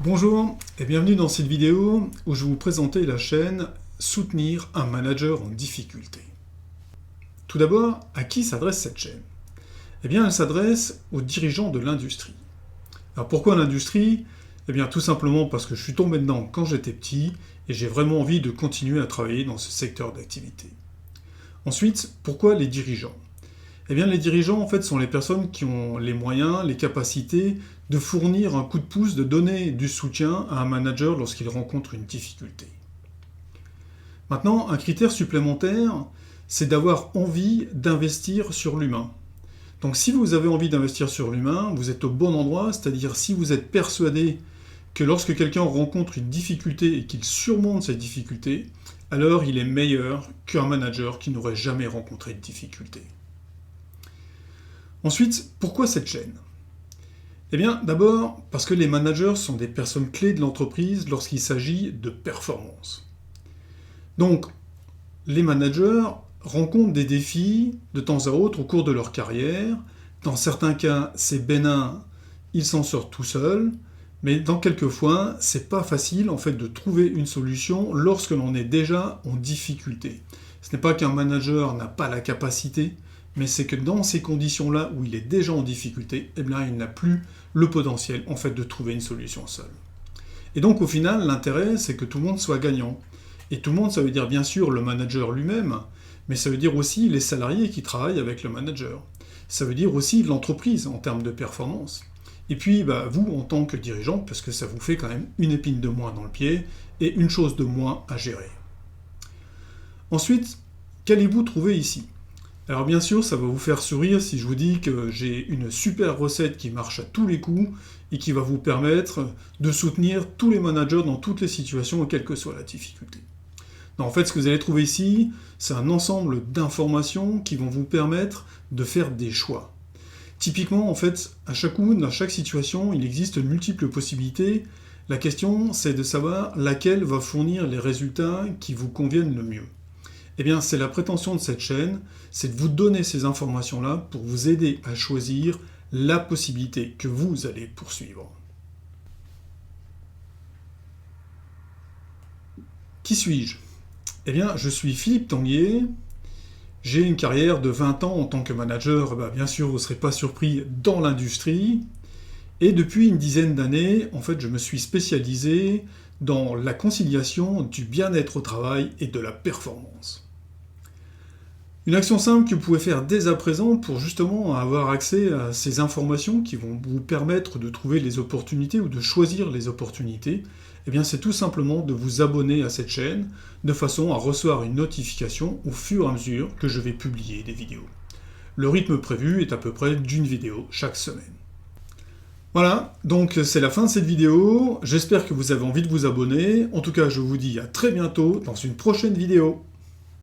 Bonjour et bienvenue dans cette vidéo où je vais vous présenter la chaîne Soutenir un manager en difficulté. Tout d'abord, à qui s'adresse cette chaîne? Eh bien, elle s'adresse aux dirigeants de l'industrie. Alors pourquoi l'industrie? Eh bien, tout simplement parce que je suis tombé dedans quand j'étais petit et j'ai vraiment envie de continuer à travailler dans ce secteur d'activité. Ensuite, pourquoi les dirigeants? Eh bien, les dirigeants, en fait, sont les personnes qui ont les moyens, les capacités de fournir un coup de pouce, de donner du soutien à un manager lorsqu'il rencontre une difficulté. Maintenant, un critère supplémentaire, c'est d'avoir envie d'investir sur l'humain. Donc si vous avez envie d'investir sur l'humain, vous êtes au bon endroit, c'est-à-dire si vous êtes persuadé que lorsque quelqu'un rencontre une difficulté et qu'il surmonte cette difficulté, alors il est meilleur qu'un manager qui n'aurait jamais rencontré de difficulté. Ensuite, pourquoi cette chaîne? Eh bien, d'abord, parce que les managers sont des personnes clés de l'entreprise lorsqu'il s'agit de performance. Donc, les managers rencontrent des défis de temps à autre au cours de leur carrière. Dans certains cas, c'est bénin, ils s'en sortent tout seuls, mais dans quelques fois, c'est pas facile en fait de trouver une solution lorsque l'on est déjà en difficulté. Ce n'est pas qu'un manager n'a pas la capacité, mais c'est que dans ces conditions-là où il est déjà en difficulté, eh bien, il n'a plus le potentiel en fait de trouver une solution seul. Et donc au final, l'intérêt, c'est que tout le monde soit gagnant. Et tout le monde, ça veut dire bien sûr le manager lui-même, mais ça veut dire aussi les salariés qui travaillent avec le manager. Ça veut dire aussi l'entreprise en termes de performance. Et puis vous en tant que dirigeant, parce que ça vous fait quand même une épine de moins dans le pied et une chose de moins à gérer. Ensuite, qu'allez-vous trouver ici? Alors bien sûr, ça va vous faire sourire si je vous dis que j'ai une super recette qui marche à tous les coups et qui va vous permettre de soutenir tous les managers dans toutes les situations, quelle que soit la difficulté. Non, en fait, ce que vous allez trouver ici, c'est un ensemble d'informations qui vont vous permettre de faire des choix. Typiquement, en fait, à chaque coup, dans chaque situation, il existe de multiples possibilités. La question, c'est de savoir laquelle va fournir les résultats qui vous conviennent le mieux. Eh bien, c'est la prétention de cette chaîne, c'est de vous donner ces informations-là pour vous aider à choisir la possibilité que vous allez poursuivre. Qui suis-je? Eh bien, je suis Philippe Tanguier, j'ai une carrière de 20 ans en tant que manager, bien sûr, vous ne serez pas surpris, dans l'industrie, et depuis une dizaine d'années, en fait, je me suis spécialisé dans la conciliation du bien-être au travail et de la performance. Une action simple que vous pouvez faire dès à présent pour justement avoir accès à ces informations qui vont vous permettre de trouver les opportunités ou de choisir les opportunités, eh bien c'est tout simplement de vous abonner à cette chaîne de façon à recevoir une notification au fur et à mesure que je vais publier des vidéos. Le rythme prévu est à peu près d'une vidéo chaque semaine. Voilà, donc c'est la fin de cette vidéo. J'espère que vous avez envie de vous abonner. En tout cas, je vous dis à très bientôt dans une prochaine vidéo.